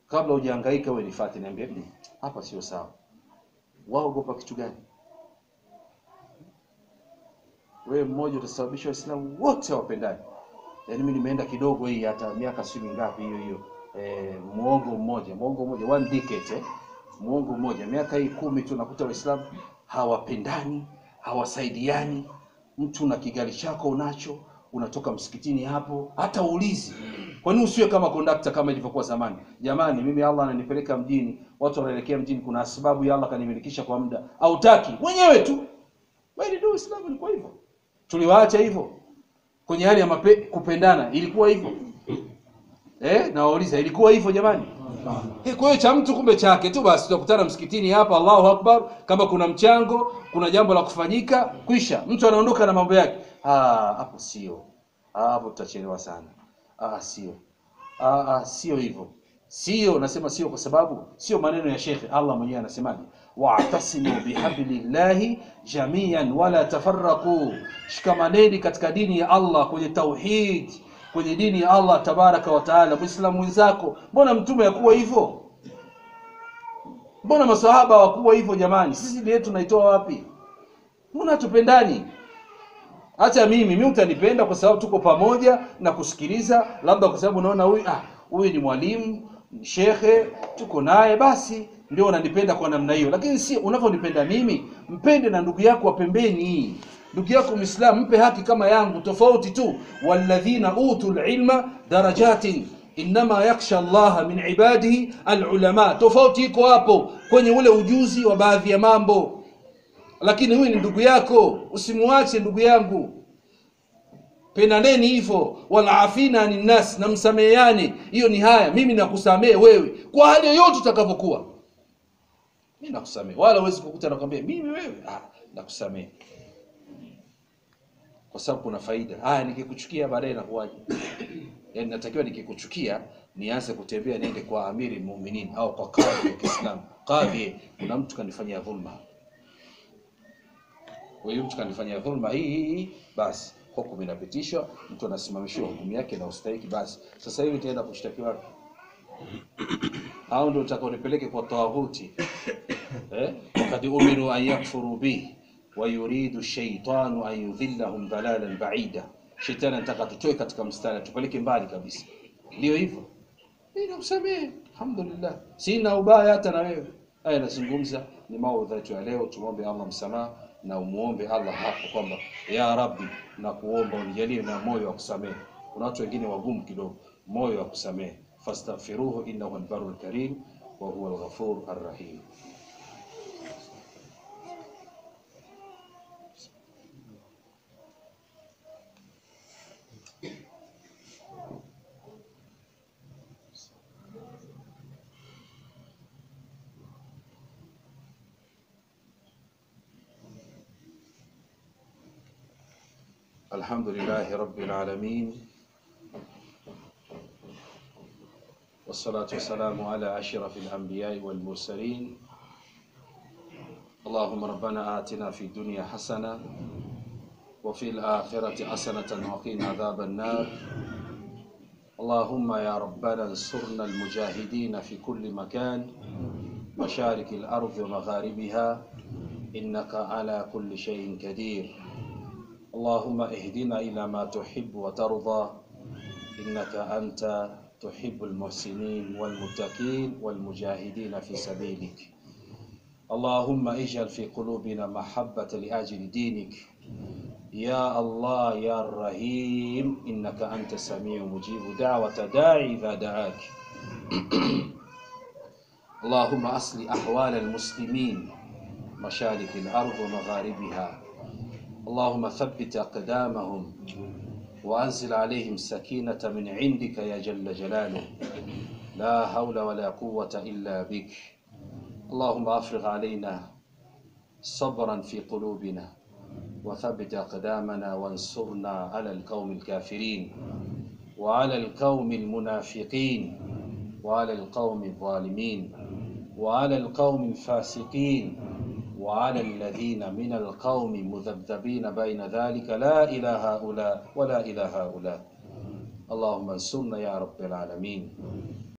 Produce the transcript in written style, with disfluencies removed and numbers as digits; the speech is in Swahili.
Kabla hujahangaika wewe nifuate niambie hapa sio sawa. Wao ogopa kitu gani? Wewe mmoja utasababisha Waislamu wote wapendane. Yaani mimi nimeenda kidogo hii hata miaka si mingapi hiyo. Muongo mmoja, one decade muongo mmoja, miaka hii 10 tu nakuta Waislamu hawapendani, hawasaidiani. Mtu na kigali chako unacho, unatoka msikitini hapo, hata uulizi. Kwa nini usiwe kama conductor kama ilivyokuwa zamani? Jamani, mimi Allah ananipeleka mjini, watu wanaelekea mjini, kuna sababu ya Allah kanimilikisha kwa muda. Hautaki mwenyewe tu. Wewe ndio Uislamu ni kwa hivyo. Tuliwaacha hivyo. Kwenye hali ya kupendana ilikuwa hivyo. Na wauliza ilikuwa hivyo jamani? Kwa hiyo cha mtu kumbe chake tu basi, tutakutana msikitini hapa, Allahu Akbar, kama kuna mchango, kuna jambo la kufanyika, kwisha. Mtu anaondoka na mambo yake. Hapo sio. Hapo tutachelewa sana. Sio hivyo. Sio, nasema sio kwa sababu sio maneno ya Sheikh. Allah mwenyewe anasemaje? Wa'tasimu bihablillahi jami'an wala tafarraqu. Shikamaneni katika dini ya Allah, kwenye tauhid, kwenye dini ya Allah tabaraka wa taala. Muislamu wenzako, mbona mtume hakuwa hivyo? Mbona maswahaba hawakuwa hivyo jamani? Sisi dini yetu tunaitoa wapi? Mbona tupendani? Acha mimi utanipenda kwa sababu tuko pamoja na kusikiliza, labda kwa sababu unaona huyu ni mwalimu, ni shekhe, tuko naye basi ndio unanipenda kwa namna hiyo. Lakini si unavyonipenda mimi, mpende na ndugu yako wa pembeni. Ndugu yako Muislamu mpe haki kama yangu, tofauti tu. Walladhina utul ilma darajatin inma yakhsha Allah min ibadihi alulama. Tofauti iko hapo kwenye ule ujuzi wa baadhi ya mambo. Lakini huyu ni ndugu yako, usimuache ndugu yangu. Pendaneni hivyo, walafina anin nas, na msameheane. Hiyo ni haya, mimi nakusamehe wewe kwa hali yoyote utakavyokuwa. Mimi nakusamehe. Wala huwezi kukuta nakwambia mimi wewe, nakusamehe. Kwa sababu kuna faida. Nikikuchukia baadaye nakuaje? Yaani natakiwa nikikuchukia nianze kutembea niende kwa amiri muuminin au kwa kadhi wa Kiislamu. Kadhi, kuna mtu kanifanyia dhulma. Huyo mtu kanifanyia dhulma hii, basi hukumu inapitishwa, mtu anasimamishwa hukumu yake na ustahiki basi. Sasa hivi nitaenda kushtakiwa wapi? Hao ndio utakaonipeleke kwa tawaghuti. Wakati umiru an yakfuru bihi wa yuridu shaytanu an yudhillahum dalalan ba'ida. Shetani anataka tutoe katika mstari, tupeleke mbali kabisa. Ndio hivyo. Mimi nakusamehe, alhamdulillah. Sina ubaya hata na wewe. Haya nazungumza ni maudhui yetu ya leo. Tumuombe Allah msamaha na umuombe Allah hapo kwamba ya Rabbi, na kuomba unijalie na moyo wa kusamehe. Kuna watu wengine wagumu kidogo, moyo wa kusamehe. Fastaghfiruhu innahu al-barrul karim wa huwa al-ghafur ar-rahim. الحمد لله رب العالمين والصلاة والسلام على أشرف الأنبياء والمرسلين. اللهم ربنا آتنا في الدنيا حسنة وفي الآخرة حسنة وقنا عذاب النار. اللهم يا ربنا انصرنا المجاهدين في كل مكان، مشارق الأرض ومغاربها، إنك على كل شيء قدير. اللهم اهدنا إلى ما تحب وترضى، إنك أنت تحب المحسنين والمتقين والمجاهدين في سبيلك. اللهم اجعل في قلوبنا محبة لأجل دينك يا الله يا الرحيم، إنك أنت السميع مجيب دعوة داعي إذا دعاك. اللهم أصلح أحوال المسلمين مشارق الأرض ومغاربها. اللهم ثبت أقدامهم وأنزل عليهم سكينة من عندك يا جل جلاله، لا حول ولا قوة إلا بك. اللهم أفرغ علينا صبرا في قلوبنا وثبت أقدامنا وانصرنا على القوم الكافرين وعلى القوم المنافقين وعلى القوم الظالمين وعلى القوم الفاسقين وعلى الذين من القوم مذبذبين بين ذلك لا إلى هؤلاء ولا إلى هؤلاء. اللهم انصرنا يا رب العالمين.